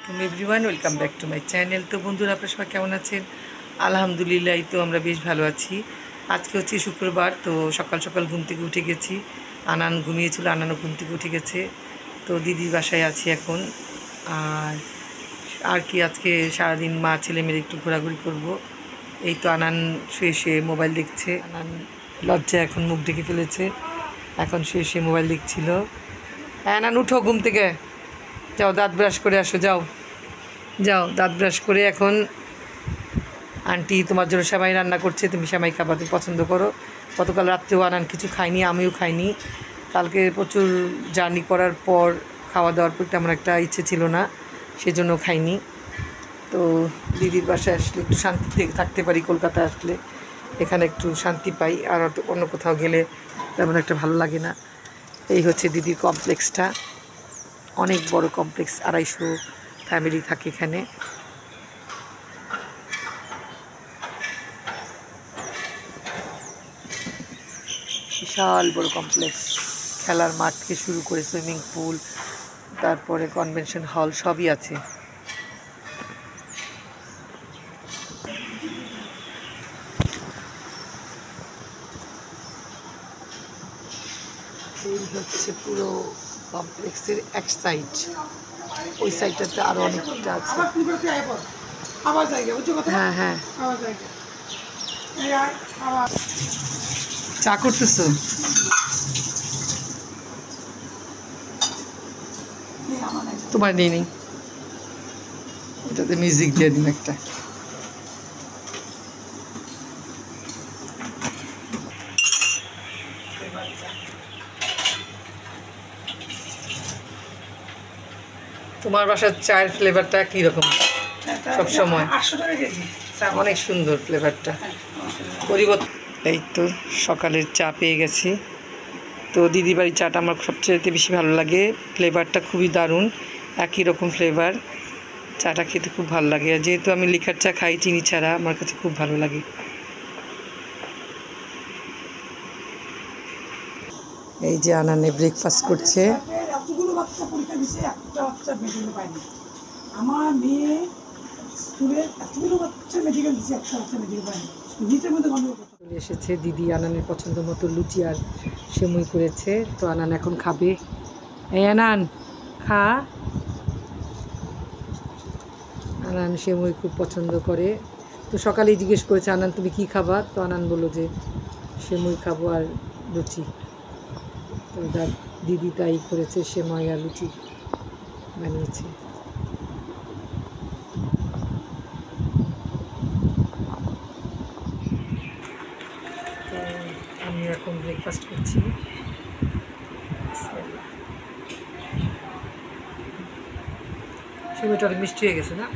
আলাইকুম everyone, welcome back to my channel. তো বন্ধুরা, আপনারা সবাই কেমন আছেন? আলহামদুলিল্লাহ, তো আমরা বেশ ভালো আছি। আজকে হচ্ছে শুক্রবার, তো সকাল সকাল ঘুম থেকে উঠে গেছি। আনান ঘুমিয়েছিল, আনানও ঘুম থেকে উঠে গেছে। তো দিদির বাসায় আছি এখন। আর আর কি, আজকে সারাদিন মা ছেলে মেয়ে একটু ঘোরাঘুরি করব। এই তো আনান শুয়ে শুয়ে মোবাইল দেখছে। আনান লজ্জা এখন মুখ ঢেকে ফেলেছে, এখন শুয়ে শুয়ে মোবাইল দেখছিল। হ্যাঁ আনান, উঠো ঘুম থেকে, যাও দাঁত ব্রাশ করে আসো, যাও যাও দাঁত ব্রাশ করে। এখন আন্টি তোমার জন্য সেমাই রান্না করছে, তুমি সেমাই খাবা, তুমি পছন্দ করো। গতকাল রাত্রেও আনান কিছু খাইনি, আমিও খাইনি। কালকে প্রচুর জার্নি করার পর খাওয়া দাওয়ার পর তেমন একটা ইচ্ছে ছিল না, সেজন্য খাইনি। তো দিদির বাসায় আসলে একটু শান্তিতে থাকতে পারি, কলকাতায় আসলে এখানে একটু শান্তি পাই, আর অন্য কোথাও গেলে তেমন একটা ভালো লাগে না। এই হচ্ছে দিদির কমপ্লেক্সটা, অনেক বড় কমপ্লেক্স, 250 ফ্যামিলি থাকে এখানে। বিশাল বড় কমপ্লেক্স, খেলার মাঠ থেকে শুরু করে সুইমিং পুল, তারপরে কনভেনশন হল সবই আছে। এই হচ্ছে পুরো কমপ্লেক্সের এক সাইড, ওই সাইডটাতে আরও অনেকটা আছে। হ্যাঁ হ্যাঁ, চা করতেছো? তোমার নেই নেই, এটাতে মিউজিক দিয়ে দিন একটা। তোমার বাসার চায়ের ফ্লেভারটা কীরকম? সবসময় 800 টাকা কেজি, অনেক সুন্দর ফ্লেভারটা, পরিবর্তন। এই তো সকালের চা পেয়ে গেছি। তো দিদি বাড়ির চাটা আমার সবচেয়ে বেশি ভালো লাগে, ফ্লেভারটা খুবই দারুণ, একই রকম ফ্লেভার। চাটা খেতে খুব ভালো লাগে, আর যেহেতু আমি লিকার চা খাই চিনি ছাড়া, আমার কাছে খুব ভালো লাগে। এই যে আনানে ব্রেকফাস্ট করছে। আমার মেয়ে স্কুলের এতগুলো বাচ্চা মেডিকেল দিচ্ছে, একটা বাচ্চা মেডিকেল পায়নি। চলে এসেছে দিদি আনানের পছন্দ মতো লুচি আর সেমুই করেছে। তো আনান এখন খাবে। এই আনান খা। আনান সেমুই খুব পছন্দ করে। তো সকালেই জিজ্ঞেস করেছে আনান তুমি কি খাবা, তো আনান বললো যে সেমুই খাবো আর লুচি। তো দিদি তাই করেছে, সেমাই আর লুচি বানিয়েছে। তো আমি এখন ব্রেকফাস্ট করছি। সেমাইটা অনেক মিষ্টি হয়ে গেছে না?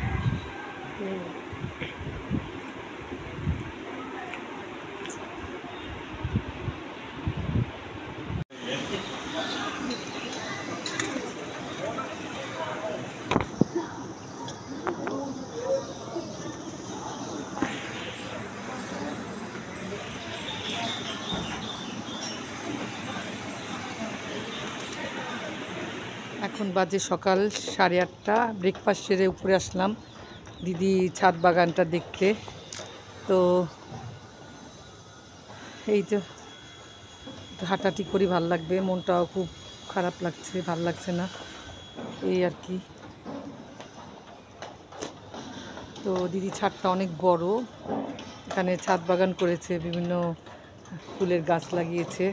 এখন বাজে সকাল 8:30। ব্রেকফাস্ট সেরে উপরে আসলাম দিদি ছাদ বাগানটা দেখতে। তো এই যে হাঁটাহাঁটি করি, ভাল লাগবে, মনটাও খুব খারাপ লাগছে, ভাল লাগছে না, এই আর কি। তো দিদি ছাদটা অনেক বড়, এখানে ছাদ বাগান করেছে, বিভিন্ন ফুলের গাছ লাগিয়েছে।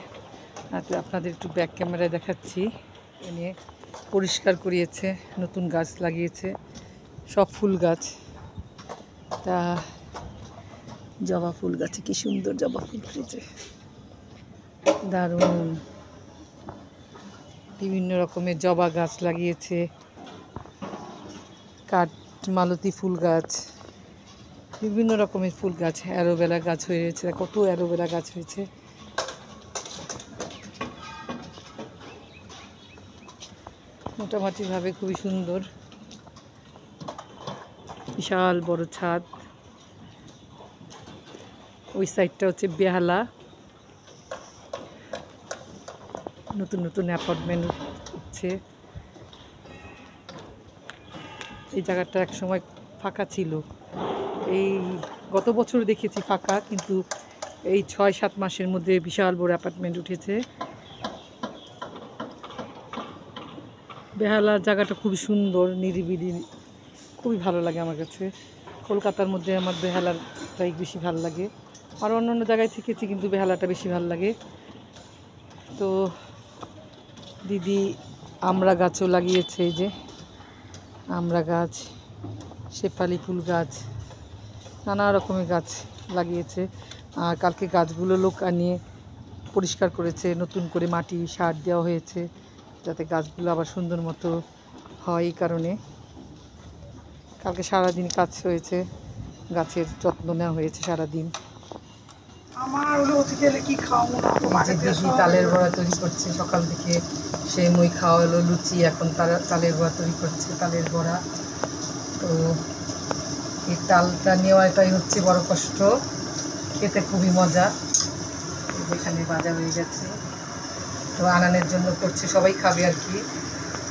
আপনাদের একটু ব্যাক ক্যামেরায় দেখাচ্ছি। এনে পরিষ্কার করিয়েছে, নতুন গাছ লাগিয়েছে, সব ফুল গাছ। তা জবা ফুল গাছে কি সুন্দর জবা ফুল ফুটেছে, দারুণ। বিভিন্ন রকমের জবা গাছ লাগিয়েছে, কাঠমালতি ফুল গাছ, বিভিন্ন রকমের ফুল গাছ, অ্যালোভেরা গাছ হয়েছে, কত অ্যালোভেরা গাছ হয়েছে। মোটামুটিভাবে খুবই সুন্দর, বিশাল বড় ছাদ। ওই সাইডটা হচ্ছে বেহালা, নতুন নতুন অ্যাপার্টমেন্ট হচ্ছে। এই জায়গাটা এক সময় ফাঁকা ছিল। এই গত বছর দেখেছি ফাঁকা, কিন্তু এই 6-7 মাসের মধ্যে বিশাল বড় অ্যাপার্টমেন্ট উঠেছে। বেহালার জায়গাটা খুবই সুন্দর, নিরিবিলি, খুবই ভালো লাগে আমার কাছে। কলকাতার মধ্যে আমার বেহালাটাই বেশি ভালো লাগে। আর অন্য জায়গায় থেকেছি, কিন্তু বেহালাটা বেশি ভালো লাগে। তো দিদি আমড়া গাছও লাগিয়েছে, এই যে আমড়া গাছ, শেফালি ফুল গাছ, নানা রকমের গাছ লাগিয়েছে। আর কালকে গাছগুলো লোক আনিয়ে পরিষ্কার করেছে, নতুন করে মাটি সার দেওয়া হয়েছে যাতে গাছগুলো আবার সুন্দর মতো হয়। এই কারণে কালকে সারাদিন কাজ হয়েছে, গাছের যত্ন নেওয়া হয়েছে সারাদিন। আমার হলো অতিথিলে কি খাওয়াবো না তো দিদি তালের বড়া তৈরি করছে, সকাল থেকে সে মই খাওয়া হলো, লুচি, এখন তালের বড়া তৈরি করছে, তালের বড়া। তো এই তালটা নেওয়াটাই হচ্ছে বড় কষ্ট, খেতে খুবই মজা। যেখানে ভাজা হয়ে গেছে, তো আনানের জন্য করছে, সবাই খাবে আর কি।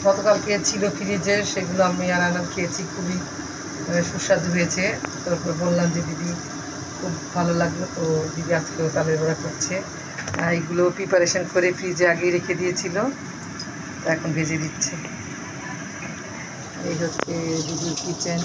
গতকালকে ছিল ফ্রিজের, সেগুলো আমি আনান খেয়েছি, খুবই সুস্বাদু হয়েছে। তারপর বললাম যে দিদি খুব ভালো লাগলো, তো দিদি আজকেও তালের বড়া করছে। এইগুলো প্রিপারেশন করে ফ্রিজে আগেই রেখে দিয়েছিল, তো এখন ভেজে দিচ্ছে। এই হচ্ছে দিদির কিচেন।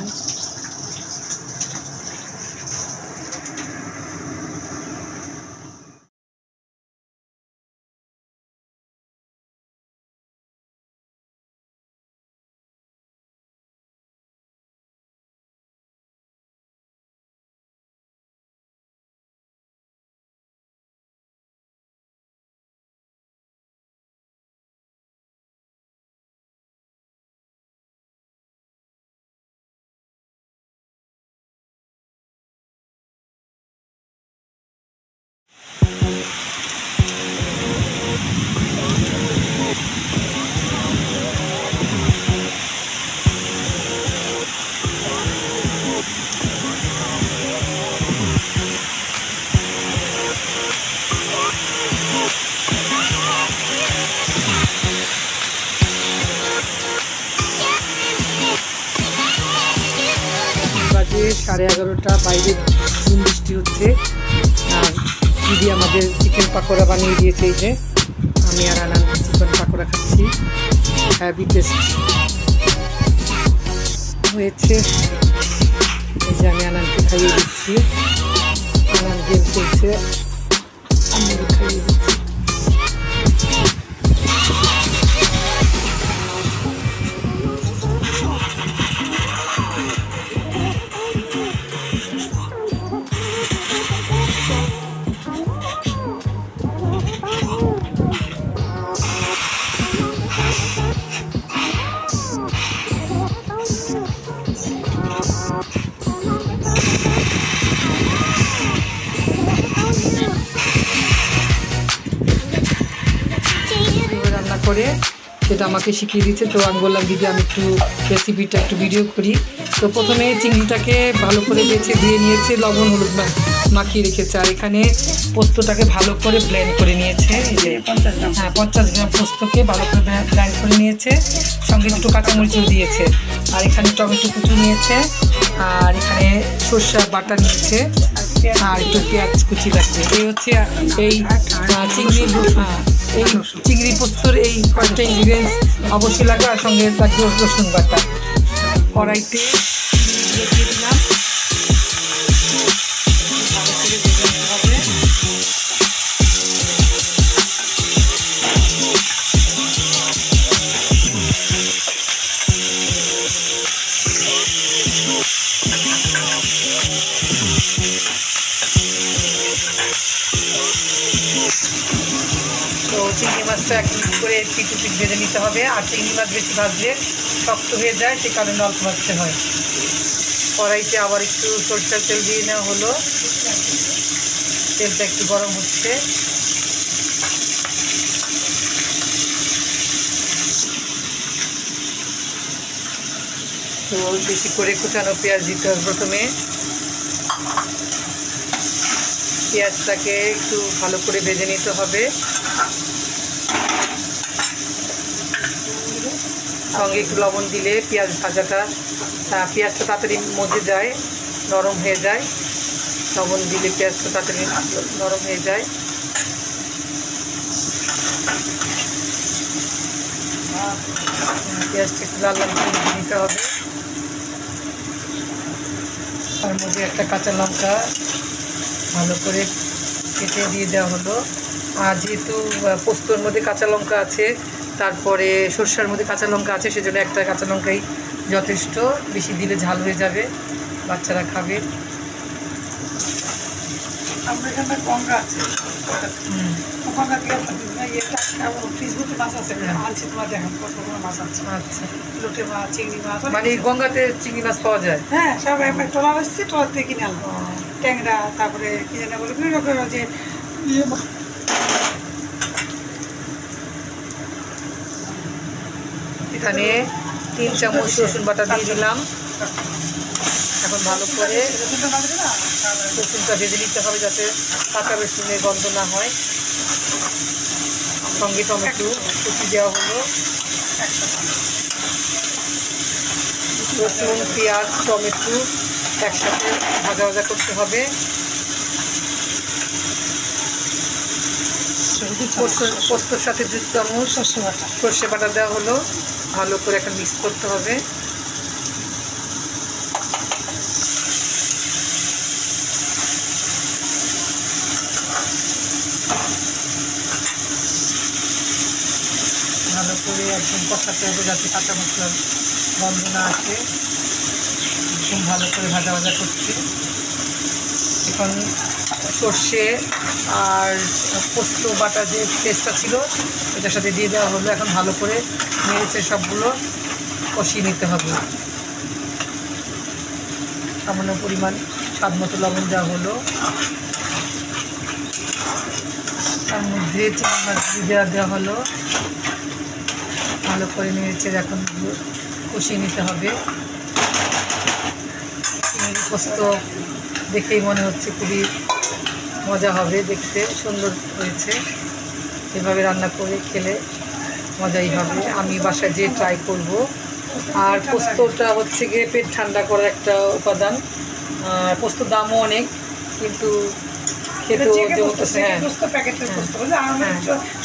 বাজে 11:30, বাইরে ঝুম বৃষ্টি হচ্ছে। আর দিদি আমাদের চিকেন পাকোড়া বানিয়ে দিয়েছে। এই যে আমি আর আনান চিকেন পাকোড়া খাচ্ছি, হ্যাভি টেস্ট হয়েছে। এই যে আমি আনানকে খাইয়ে দিচ্ছি, আনান গেম খেলছে, আমি খাইয়ে দিচ্ছি। করে সেটা আমাকে শিখিয়ে দিচ্ছে। তো আমি বললাম দিদি আমি একটু রেসিপিটা একটু ভিডিও করি। তো প্রথমে চিংড়িটাকে ভালো করে বেছে ধুয়ে নিয়েছে, লবণ হলুদ মাখিয়ে রেখেছে। আর এখানে পোস্তটাকে ভালো করে ব্লেন্ড করে নিয়েছে। হ্যাঁ, 50 গ্রাম পোস্তকে ভালো করে ব্লেন্ড করে নিয়েছে, সঙ্গে দুটো কাঁচামরিচও দিয়েছে। আর এখানে টমেটো কুচু নিয়েছে, আর এখানে সর্ষে বাটা নিয়েছে, আর একটু পেঁয়াজ কুচি লাগবে। এই হচ্ছে এই চিংড়ি পোস্তর এই কয়েকটা ইনগ্রিডিয়েন্টস অবশ্যই লাগবে। আর সঙ্গে লাগবে রসুন বাটা। কড়াইতে দিয়ে দিলাম, ভালো করে ভেজে নিতে হবে। তো চিংড়ি মাছটা 1 মিনিট করে পিঠ ভেজে নিতে হবে। আর চিংড়ি মাছ বেশি ভাজলে শক্ত হয়ে যায়, সে কারণে অল্প ভাজতে হয়। কড়াইতে আবার একটু সরষের তেল দিয়ে নেওয়া হলো, তেলটা একটু গরম হচ্ছে। তো বেশি করে কুচানো পেঁয়াজ দিতে হবে প্রথমে। পেঁয়াজটাকে একটু ভালো করে ভেজে নিতে হবে। সঙ্গে একটু লবণ দিলে পেঁয়াজ ভাজাটা পেঁয়াজটা তাড়াতাড়ি মজে যায়, নরম হয়ে যায়। লবণ দিলে পেঁয়াজটা তাড়াতাড়ি নরম হয়ে যায়। পেঁয়াজটা একটু লাল লাল করে ভেজে নিতে হবে। তার মধ্যে একটা কাঁচা লঙ্কা ভালো করে কেটে দিয়ে দেওয়া হলো। আর যেহেতু পোস্তর মধ্যে কাঁচা লঙ্কা আছে, তারপরে সর্ষার মধ্যে কাঁচা লঙ্কা আছে, সেজন্য একটা কাঁচা লঙ্কাই যথেষ্ট, বেশি দিলে ঝাল হয়ে যাবে, বাচ্চারা খাবে। আমরা এখানে গঙ্গা আছে, গঙ্গা দিয়ে ফেসবুকে মাছ আছে, আনছি তোমার দেখেন কত কোনো মাছ আছে। আচ্ছা, লোটে মাছ, চিংড়ি মাছ, মানে গঙ্গাতে চিংড়ি মাছ পাওয়া যায়? হ্যাঁ, সব একবার ট্রলার এসছে, ট্রলার থেকে কিনে আনলো। ট্যাংরা, তারপরে কি জানা বলে বিভিন্ন রকমের যে এখানে 3 চামচ রসুন বাটা দিয়ে দিলাম। এখন ভালো করে রসুনটা ভেজে নিতে হবে যাতে কাঁচা রসুনের গন্ধ না হয়। সঙ্গে টমেটো কুচি দেওয়া হলো। রসুন, পেঁয়াজ, টমেটো একসাথে ভাজা ভাজা করতে হবে। পোস্তর সাথে 2 চামচ সর্ষে বাটা দেওয়া হলো। ভালো করে এখন মিক্স করতে হবে। ভালো করে একদম কষাতে হবে যাতে কাঁচা মশলার গন্ধ না আসে। একদম ভালো করে ভাজা ভাজা করছি। এখন সর্ষে আর পোস্ত বাটা যে পেস্টটা ছিল এটার সাথে দিয়ে দেওয়া হলো। এখন ভালো করে নেড়েছে সবগুলো কষিয়ে নিতে হবে। সামান্য পরিমাণ স্বাদ মতো লবণ দেওয়া হলো। তার মধ্যে চিংড়ি মাছ দেওয়া হলো। ভালো করে নেড়েছে এখন কষিয়ে নিতে হবে। চিংড়ি পোস্ত দেখেই মনে হচ্ছে খুবই মজা হবে, দেখতে সুন্দর হয়েছে। এভাবে রান্না করে খেলে মজাই হবে। আমি বাসায় যেয়ে ট্রাই করব। আর পোস্তটা হচ্ছে গিয়ে পেট ঠান্ডা করার একটা উপাদান। পোস্তর দামও অনেক, কিন্তু খেতেও জমতেছে। হ্যাঁ,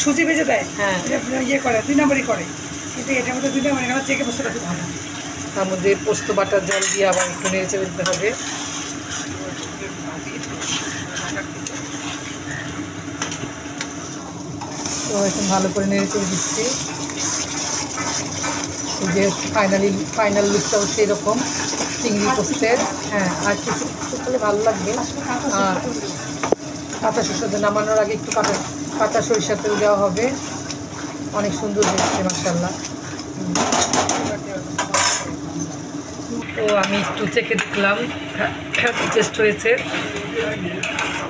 সুজি ভেজে দেয়, হ্যাঁ, ইয়ে করে 2 নম্বরই করে, কিন্তু এটার মধ্যে 2 নম্বরই কেন, চেকে পোস্তটা খুব ভালো। তার মধ্যে পোস্ত বাটার জল দিয়ে আবার একটু নেড়ে চেড়ে দিতে হবে। তো এখন ভালো করে নেড়ে চেড়ে দিচ্ছি। এই যে ফাইনাল লুকটা হচ্ছে এরকম চিংড়ি পোস্তের। হ্যাঁ, আর কিছু করলে ভালো লাগবে। আর কাঁচা সরষের তেল নামানোর আগে একটু কাঁচা সরিষার তেল দেওয়া হবে। অনেক সুন্দর হয়েছে মাশাআল্লাহ। তো আমি একটু চেখে দেখলাম, টেস্ট হয়েছে,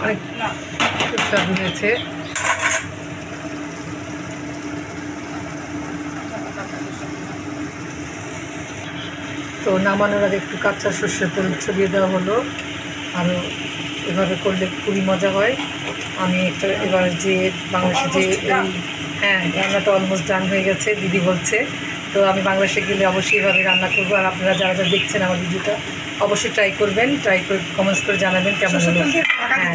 অনেক সুস্বাদু হয়েছে। তো নামানোর আগে একটু কাঁচা সর্ষের তেল ছড়িয়ে দেওয়া হলো। আরও এভাবে করলে খুবই মজা হয়। আমি একটা এবার যে বাংলাদেশে যে হ্যাঁ, রান্নাটা অলমোস্ট ডান হয়ে গেছে দিদি বলছে। তো আমি বাংলাদেশে গেলে অবশ্যই এভাবে রান্না করবো। আর আপনারা যারা যারা দেখছেন আমার ভিডিওটা অবশ্যই ট্রাই করবেন, ট্রাই করে কমেন্টস করে জানাবেন কেমন হলো। হ্যাঁ,